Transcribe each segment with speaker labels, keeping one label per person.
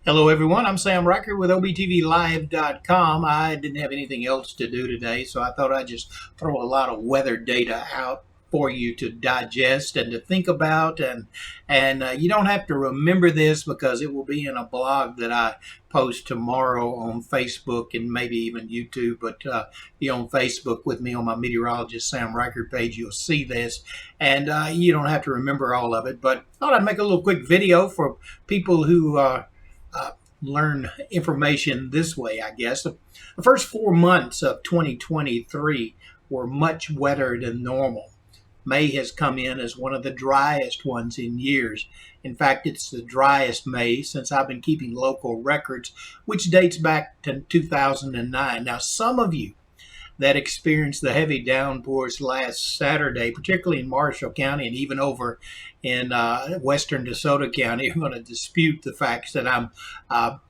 Speaker 1: Hello, everyone. I'm Sam Riker with OBTVLive.com. I didn't have anything else to do today, so I thought I'd just throw a lot of weather data out for you to digest and to think about. And you don't have to remember this because it will be in a blog that I post tomorrow on Facebook and maybe even YouTube. But be on Facebook with me on my meteorologist Sam Riker page. You'll see this, and you don't have to remember all of it. But I thought I'd make a little quick video for people who learn information this way, I guess. The first 4 months of 2023 were much wetter than normal. May has come in as one of the driest ones in years. In fact, it's the driest May since I've been keeping local records, which dates back to 2009. Now, some of you that experienced the heavy downpours last Saturday, particularly in Marshall County and even over in western DeSoto County, are going to dispute the facts that I'm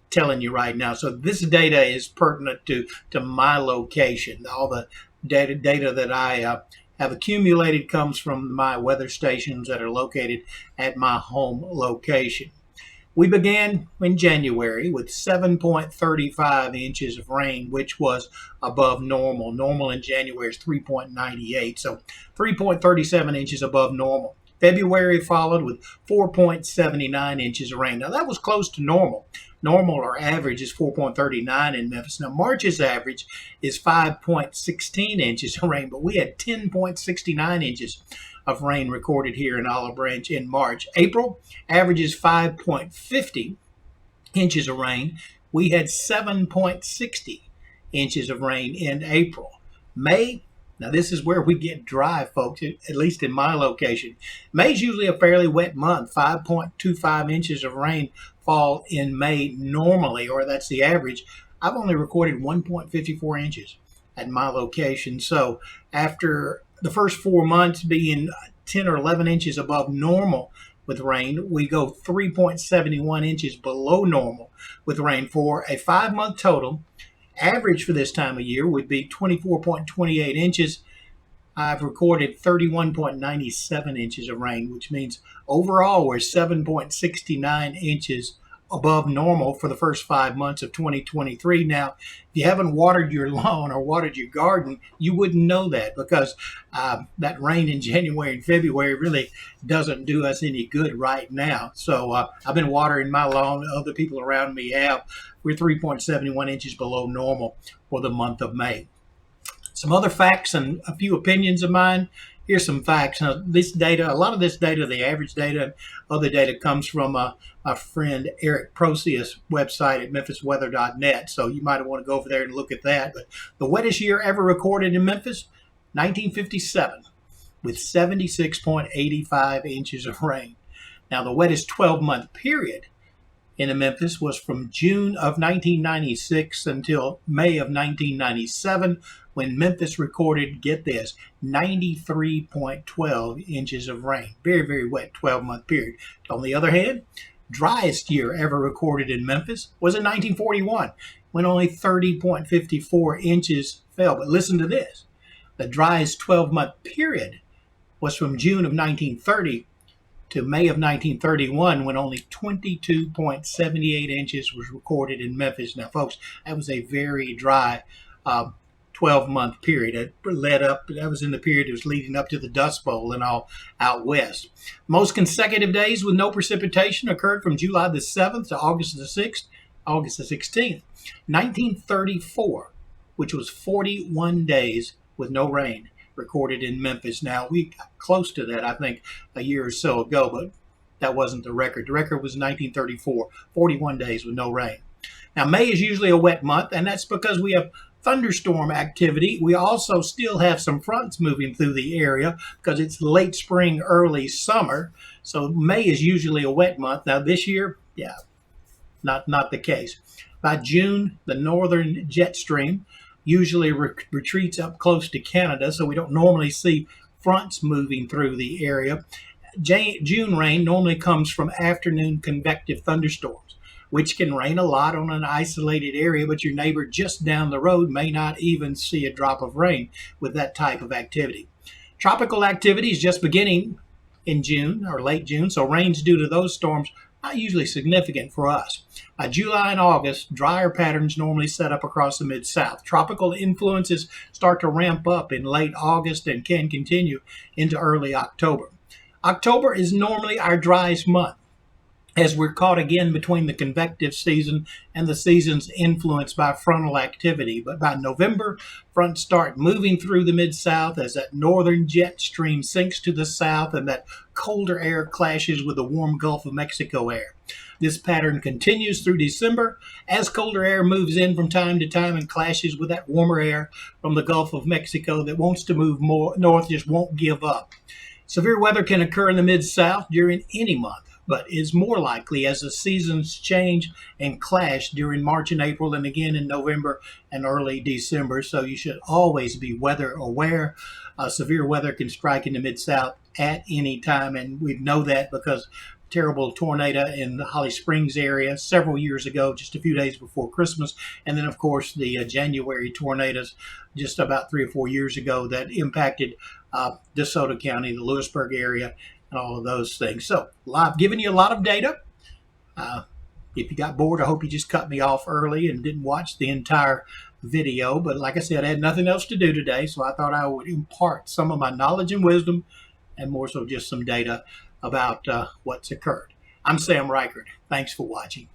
Speaker 1: telling you right now. So this data is pertinent to my location. All the data that I have accumulated comes from my weather stations that are located at my home location. We began in January with 7.35 inches of rain, which was above normal. Normal in January is 3.98, so 3.37 inches above normal. February followed with 4.79 inches of rain. Now, that was close to normal. Normal or average is 4.39 in Memphis. Now, March's average is 5.16 inches of rain, but we had 10.69 inches of rain recorded here in Olive Branch in March. April averages 5.50 inches of rain. We had 7.60 inches of rain in April. May, now this is where we get dry, folks, at least in my location. May's usually a fairly wet month. 5.25 inches of rain fall in May normally, or that's the average. I've only recorded 1.54 inches at my location. So after the first 4 months being 10 or 11 inches above normal with rain, we go 3.71 inches below normal with rain for a 5-month total. Average for this time of year would be 24.28 inches. I've recorded 31.97 inches of rain, which means overall we're 7.69 inches above normal for the first 5 months of 2023. Now, if you haven't watered your lawn or watered your garden, you wouldn't know that because that rain in January and February really doesn't do us any good right now. So I've been watering my lawn. Other people around me have. We're 3.71 inches below normal for the month of May. Some other facts and a few opinions of mine. Here's some facts. Now, this data, a lot of this data, the average data, and other data comes from my friend Eric Procius' website at memphisweather.net. So you might want to go over there and look at that. But the wettest year ever recorded in Memphis, 1957, with 76.85 inches of rain. Now, the wettest 12-month period in Memphis was from June of 1996 until May of 1997, when Memphis recorded, get this, 93.12 inches of rain. Very, very wet 12-month period. On the other hand, driest year ever recorded in Memphis was in 1941, when only 30.54 inches fell. But listen to this. The driest 12-month period was from June of 1930 to May of 1931, when only 22.78 inches was recorded in Memphis. Now, folks, that was a very dry 12-month period. It led up, that was in the period that was leading up to the Dust Bowl and all out west. Most consecutive days with no precipitation occurred from July the 7th to August the 6th, August the 16th. 1934, which was 41 days with no rain recorded in Memphis. Now, we got close to that, I think, a year or so ago, but that wasn't the record. The record was 1934, 41 days with no rain. Now, May is usually a wet month, and that's because we have thunderstorm activity. We also still have some fronts moving through the area because it's late spring, early summer. So May is usually a wet month. Now, this year, yeah, not the case. By June, the northern jet stream usually retreats up close to Canada, so we don't normally see fronts moving through the area. June rain normally comes from afternoon convective thunderstorms, which can rain a lot on an isolated area, but your neighbor just down the road may not even see a drop of rain with that type of activity. Tropical activity is just beginning in June or late June, so rains due to those storms not usually significant for us. By July and August, drier patterns normally set up across the Mid-South. Tropical influences start to ramp up in late August and can continue into early October. October is normally our driest month, as we're caught again between the convective season and the seasons influenced by frontal activity. But by November, fronts start moving through the Mid-South as that northern jet stream sinks to the south and that colder air clashes with the warm Gulf of Mexico air. This pattern continues through December as colder air moves in from time to time and clashes with that warmer air from the Gulf of Mexico that wants to move more north, just won't give up. Severe weather can occur in the Mid-South during any month, but is more likely as the seasons change and clash during March and April and again in November and early December. So you should always be weather aware. Severe weather can strike in the Mid-South at any time, and we know that because terrible tornado in the Holly Springs area several years ago, just a few days before Christmas. And then, of course, the January tornadoes just about 3 or 4 years ago that impacted DeSoto County, the Lewisburg area, and all of those things. So I've given you a lot of data. If you got bored, I hope you just cut me off early and didn't watch the entire video. But like I said, I had nothing else to do today, so I thought I would impart some of my knowledge and wisdom, and more so just some data about what's occurred. I'm Sam Reichert. Thanks for watching.